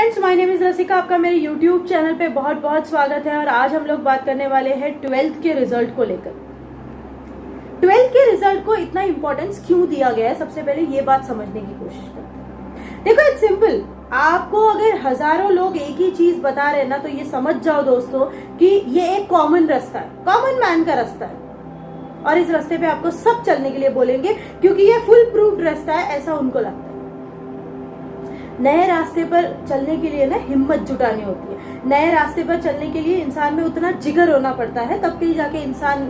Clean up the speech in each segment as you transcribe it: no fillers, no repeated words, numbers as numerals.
Friends, my name is रसिका। आपका मेरे YouTube channel पे बहुत बहुत स्वागत है। और आज हम लोग बात करने वाले हैं 12th के रिजल्ट को लेकर। 12th के रिजल्ट को इतना इंपॉर्टेंस क्यों दिया गया है, सबसे पहले ये बात समझने की कोशिश करते हैं। देखो, इट्स सिंपल। आपको अगर हजारों लोग एक ही चीज बता रहे हैं ना, तो ये समझ जाओ दोस्तों कि ये एक कॉमन रास्ता है, कॉमन मैन का रास्ता है। और इस रास्ते पे आपको सब चलने के लिए बोलेंगे क्योंकि ये फुल प्रूफ रास्ता है, ऐसा उनको लगता है। नए रास्ते पर चलने के लिए ना हिम्मत जुटानी होती है। नए रास्ते पर चलने के लिए इंसान में उतना जिगर होना पड़ता है, तब कहीं जाके इंसान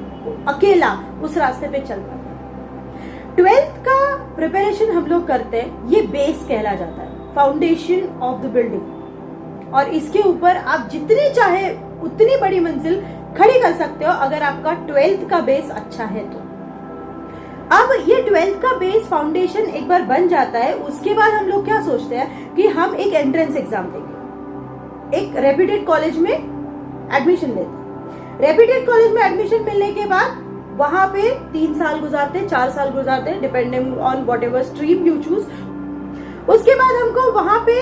अकेला उस रास्ते पे चल पाता है। 12th का प्रिपरेशन हम लोग करते हैं, ये बेस कहला जाता है, फाउंडेशन ऑफ द बिल्डिंग। और इसके ऊपर आप जितनी चाहे उतनी बड़ी मंजिल खड़ी कर सकते हो अगर आपका 12th का बेस अच्छा है तो। अब ये 12th का बेस फाउंडेशन एक बार बन जाता है, उसके बाद हम लोग क्या सोचते हैं कि हम एक एंट्रेंस एग्जाम देंगे, एक रेप्यूटेड कॉलेज में एडमिशन लेते हैं। रेप्यूटेड कॉलेज में एडमिशन मिलने के बाद वहां पे 3 साल गुजारते हैं, 4 साल गुजारते हैं, depending on what ever stream you choose. उसके बाद हमको वहां पे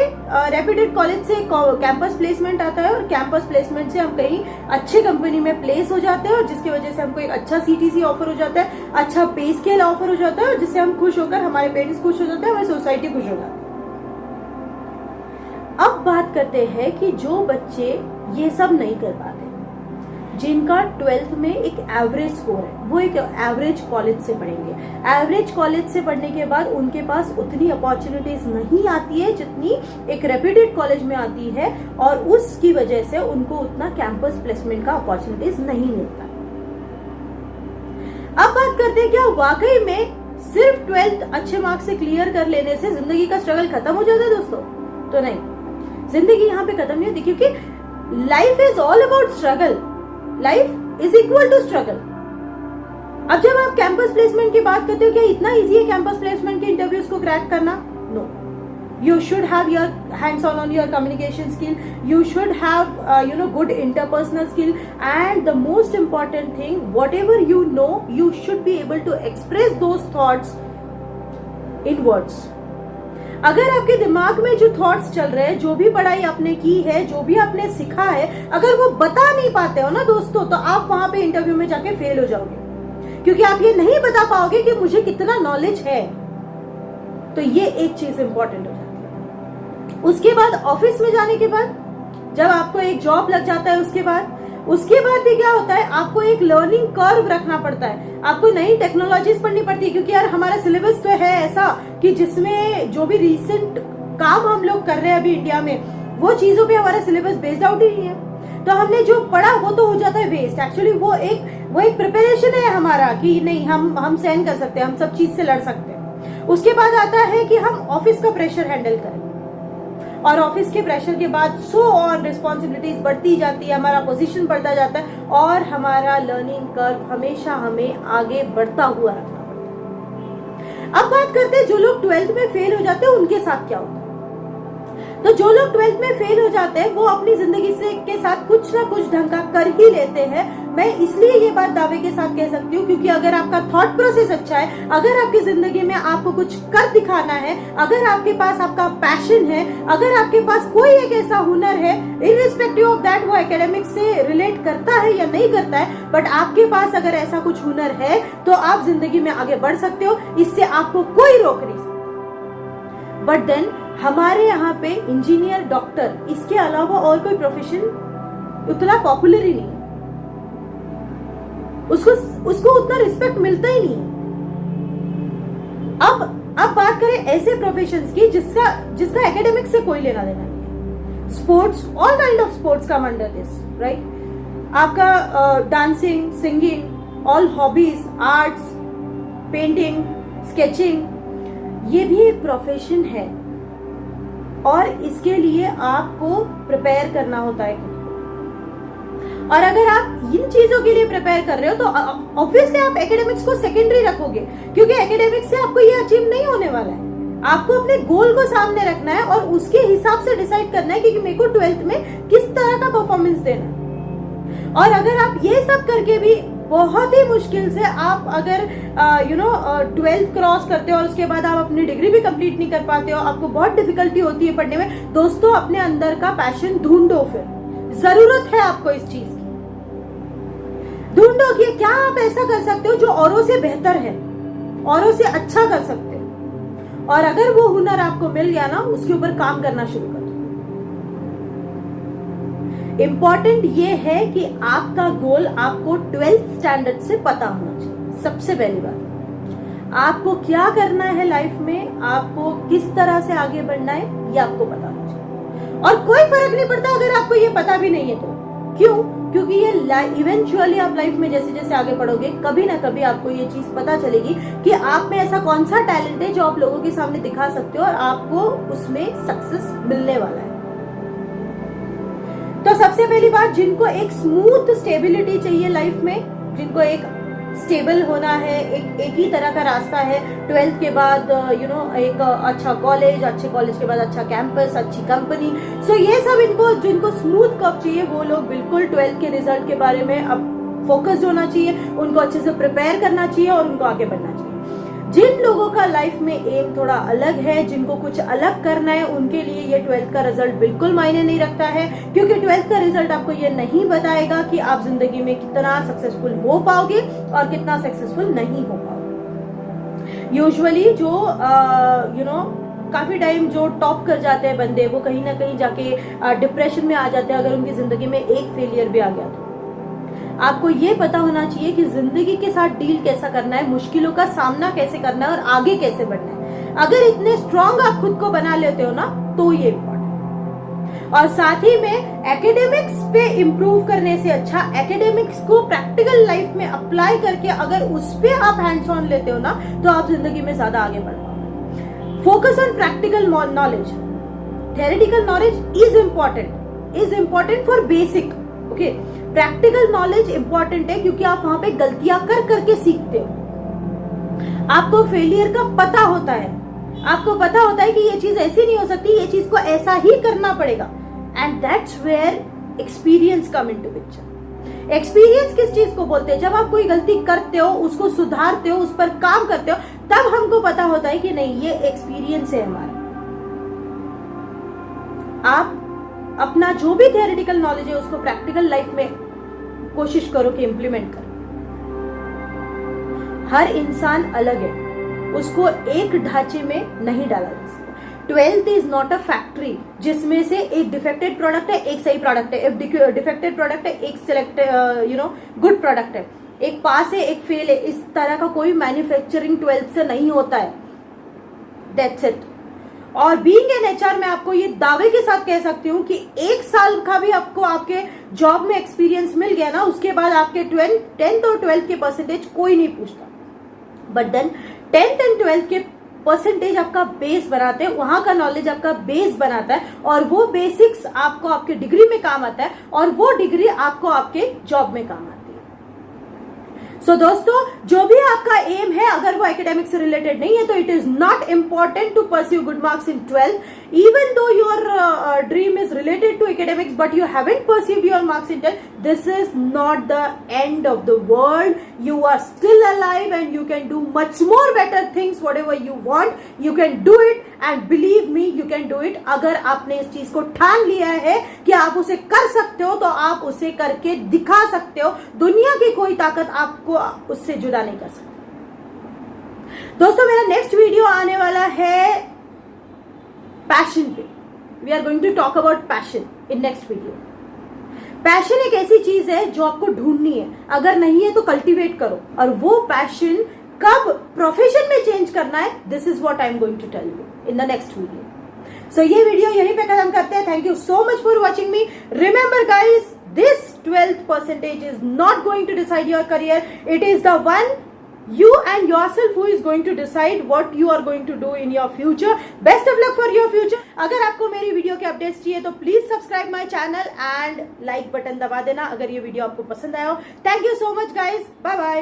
रेप्यूटेड कॉलेज से कैंपस प्लेसमेंट आता है और कैंपस प्लेसमेंट से हम कहीं अच्छी कंपनी में प्लेस हो जाते हैं और जिसकी वजह से हमको एक अच्छा सीटीसी ऑफर हो जाता है, अच्छा पे स्केल ऑफर हो जाता है और जिससे हम खुश होकर, हमारे पेरेंट्स खुश हो जाते हैं, हमारी सोसाइटी खुश हो जाती है। अब बात करते हैं कि जो बच्चे ये सब नहीं कर पाते, जिनका 12th में एक एवरेज स्कोर है, वो एक एवरेज कॉलेज से पढ़ेंगे। एवरेज कॉलेज से पढ़ने के बाद उनके पास उतनी अपॉर्चुनिटीज नहीं आती है जितनी एक रेप्यूटेड कॉलेज में आती है, और उसकी वजह से उनको उतना कैंपस प्लेसमेंट का अपॉर्चुनिटीज नहीं मिलता। अब बात करते हैं, क्या वाकई में सिर्फ 12th अच्छे मार्क्स से क्लियर कर लेने से जिंदगी का स्ट्रगल खत्म हो जाता है दोस्तों? तो नहीं, जिंदगी यहाँ पे खत्म नहीं होती, क्योंकि life is all about struggle. Life is equal to struggle. अब जब आप कैंपस प्लेसमेंट की बात करते हो, क्या इतना इजी है कैंपस प्लेसमेंट के इंटरव्यूज को क्रैक करना? No, you should have your hands on your communication skill, you should have good interpersonal skill, and the most important thing, whatever you know, you should be able to express those thoughts in words. अगर आपके दिमाग में जो thoughts चल रहे हैं, जो भी पढ़ाई आपने की है, जो भी आपने सीखा है, अगर वो बता नहीं पाते हो ना दोस्तों, तो आप वहां पे इंटरव्यू में जाके फेल हो जाओगे, क्योंकि आप ये नहीं बता पाओगे कि मुझे कितना नॉलेज है। तो ये एक चीज इंपॉर्टेंट हो जाती है। उसके बाद ऑफिस में जाने के बाद, जब आपको एक जॉब लग जाता है, उसके बाद भी क्या होता है, आपको एक लर्निंग कर्व रखना पड़ता है। आपको नई टेक्नोलॉजीज पढ़नी पड़ती है, क्योंकि यार हमारा सिलेबस तो है ऐसा कि जिसमें जो भी रिसेंट काम हम लोग कर रहे हैं अभी इंडिया में, वो चीजों पे हमारा सिलेबस बेस्ड आउट ही नहीं है। तो हमने जो पढ़ा वो तो हो जाता है वेस्ट। एक्चुअली वो एक प्रिपरेशन है हमारा कि नहीं, हम सहन कर सकते हैं, हम सब चीज से लड़ सकते हैं। उसके बाद आता है कि हम ऑफिस का प्रेशर हैंडल करें, और ऑफिस के प्रेशर के बाद सो ऑन रिस्पॉन्सिबिलिटीज बढ़ती जाती है, हमारा पोजीशन बढ़ता जाता है, और हमारा लर्निंग कर्व हमेशा हमें आगे बढ़ता हुआ रखना पड़ता है। अब बात करते हैं जो लोग 12th में फेल हो जाते हैं, उनके साथ क्या होता है। तो जो लोग 12th में फेल हो जाते हैं, वो अपनी जिंदगी से के साथ कुछ ना कुछ ढंग का कर ही लेते हैं। मैं इसलिए ये बात दावे के साथ कह सकती हूँ, क्योंकि अगर आपका थॉट प्रोसेस अच्छा है, अगर आपकी जिंदगी में आपको कुछ कर दिखाना है, अगर आपके पास आपका पैशन है, अगर आपके पास कोई एक ऐसा हुनर है, इररिस्पेक्टिव ऑफ दैट वो एकेडमिक्स से रिलेट करता है या नहीं करता है, बट आपके पास अगर ऐसा कुछ हुनर है, तो आप जिंदगी में आगे बढ़ सकते हो, इससे आपको कोई रोक नहीं सकता। बट देन हमारे यहाँ पे इंजीनियर, डॉक्टर, इसके अलावा और कोई प्रोफेशन उतना पॉपुलर ही नहीं है, उसको उतना रिस्पेक्ट मिलता ही नहीं है। अब बात करें ऐसे प्रोफेशंस की जिसका एकेडमिक्स से कोई लेना देना नहीं है। Sports, all kind of sports come under this, right. आपका dancing, singing, all hobbies, arts, painting, sketching, ये भी एक प्रोफेशन है, और इसके लिए आपको प्रिपेयर करना होता है। और अगर आप इन चीजों के लिए प्रिपेयर कर रहे हो, तो ऑब्वियसली आप एकेडमिक्स को सेकेंडरी रखोगे, क्योंकि एकेडमिक्स से आपको ये अचीव नहीं होने वाला है। आपको अपने गोल को सामने रखना है और उसके हिसाब से डिसाइड करना है कि मेरे को 12th में किस तरह का परफॉर्मेंस देना है। और अगर आप ये सब करके भी बहुत ही मुश्किल से आप अगर 12th क्रॉस करते हो और उसके बाद आप अपनी डिग्री भी कंप्लीट नहीं कर पाते हो, आपको बहुत डिफिकल्टी होती है पढ़ने में। दोस्तों अपने अंदर का पैशन ढूंढो, फिर जरूरत है आपको इस चीज की। ढूंढो कि क्या आप ऐसा कर सकते हो जो औरों से बेहतर है, औरों से अच्छा कर सकते हो, और अगर वो हुनर आपको मिल गया ना, उसके ऊपर काम करना शुरू कर दो। इंपॉर्टेंट ये है कि आपका गोल आपको 12th स्टैंडर्ड से पता होना चाहिए। सबसे पहली बात, आपको क्या करना है लाइफ में, आपको किस तरह से आगे बढ़ना है, ये आपको पता होना चाहिए। और कोई फर्क नहीं पड़ता अगर आपको ये पता भी नहीं है तो। क्यों? क्योंकि ये इवेंचुअली आप लाइफ में जैसे जैसे आगे बढ़ोगे, कभी ना कभी आपको ये चीज पता चलेगी कि आप में ऐसा कौन सा टैलेंट है जो आप लोगों के सामने दिखा सकते हो और आपको उसमें सक्सेस मिलने वाला है। तो सबसे पहली बात, जिनको एक स्मूथ स्टेबिलिटी चाहिए लाइफ में, जिनको एक स्टेबल होना है, एक ही तरह का रास्ता है, 12th के बाद एक अच्छा कॉलेज, अच्छे कॉलेज के बाद अच्छा कैंपस, अच्छी कंपनी, सो ये सब इनको जिनको स्मूथ कब चाहिए, वो लोग बिल्कुल 12th के रिजल्ट के बारे में अब फोकस्ड होना चाहिए, उनको अच्छे से प्रिपेयर करना चाहिए और उनको आगे बढ़ना चाहिए। जिन लोगों का लाइफ में एम थोड़ा अलग है, जिनको कुछ अलग करना है, उनके लिए ये 12th का रिजल्ट बिल्कुल मायने नहीं रखता है, क्योंकि 12th का रिजल्ट आपको ये नहीं बताएगा कि आप जिंदगी में कितना सक्सेसफुल हो पाओगे और कितना सक्सेसफुल नहीं हो पाओगे। यूजुअली जो काफी टाइम जो टॉप कर जाते हैं बंदे, वो कहीं ना कहीं जाके डिप्रेशन में आ जाते हैं अगर उनकी जिंदगी में एक फेलियर भी आ गया तो। आपको ये पता होना चाहिए कि जिंदगी के साथ डील कैसा करना है, मुश्किलों का सामना कैसे करना है और आगे कैसे बढ़ना है। अगर इतने स्ट्रांग आप खुद को बना लेते हो ना, तो ये इम्पोर्टेंट। और साथ ही में एकेडमिक्स पे इम्प्रूव करने से अच्छा, एकेडमिक्स को प्रैक्टिकल लाइफ में अप्लाई करके अगर उस पे आप हैंड्स ऑन लेते हो ना, तो आप जिंदगी में ज्यादा आगे बढ़ पाओगे। Focus on practical knowledge. Theoretical knowledge is important for basic, okay. Practical knowledge important है क्योंकि आप वहां पे गलतियां कर करके सीखते हो। आपको फेलियर का पता होता है, आपको पता होता है कि ये चीज ऐसी नहीं हो सकती, ये चीज को ऐसा ही करना पड़ेगा, and that's where experience come into picture. Experience किस चीज को बोलते हैं? जब आप कोई गलती करते हो, उसको सुधारते हो, उस पर काम करते हो, तब हमको पता होता है कि नहीं, ये एक्सपीरियंस है हमारा। आप अपना जो भी थियोरेटिकल नॉलेज है उसको प्रैक्टिकल लाइफ में कोशिश करो कि इंप्लीमेंट करो। हर इंसान अलग है, उसको एक ढांचे में नहीं डाला जा सकता। 12th is not a factory जिसमें से एक डिफेक्टेड प्रोडक्ट है, एक सही प्रोडक्ट है, एक डिफेक्टेड प्रोडक्ट है, एक सिलेक्ट गुड प्रोडक्ट है, एक पास है, एक फेल है। इस तरह का कोई मैन्युफैक्चरिंग 12th से नहीं होता है। That's it. और बीइंग एन एचआर मैं आपको ये दावे के साथ कह सकती हूँ कि 1 साल का भी आपको आपके जॉब में एक्सपीरियंस मिल गया ना, उसके बाद आपके 10th और 12th के परसेंटेज कोई नहीं पूछता, but then 10th and 12th के परसेंटेज आपका बेस बनाते हैं, वहां का नॉलेज आपका बेस बनाता है, और वो बेसिक्स आपको आपके डिग्री में काम आता है, और वो डिग्री आपको आपके जॉब में काम आती है। सो दोस्तों, जो भी आपका एम है, अगर वो एकेडमिक से रिलेटेड नहीं है, तो it is not important to pursue good marks in 12th, even though your dream is related to academics but you haven't pursued your marks in 12th. This is not the end of the world. You are still alive and you can do much more better things. Whatever you want, you can do it, and believe me, you can do it. अगर आपने इस चीज को ठान लिया है कि आप उसे कर सकते हो, तो आप उसे करके दिखा सकते हो। दुनिया की कोई ताकत आपको उससे जुदा नहीं कर सकती। दोस्तों, मेरा नेक्स्ट वीडियो आने वाला है पैशन पे। We are going to talk about passion in next video. Passion एक ऐसी चीज है जो आपको ढूंढनी है, अगर नहीं है तो कल्टीवेट करो, और वो पैशन कब प्रोफेशन में चेंज करना है, this is what I am going to tell you in the next video. So ये वीडियो यहीं पे खत्म करते हैं। Thank you so much for watching me. Remember guys, this 12th percentage is not going to decide your career. It is the one, you and yourself, who is going to decide what you are going to do in your future. Best of luck for your future. अगर आपको मेरी video के updates चाहिए तो please subscribe my channel and like button दबा देना अगर ये वीडियो आपको पसंद आया हो। Thank you so much guys, bye bye.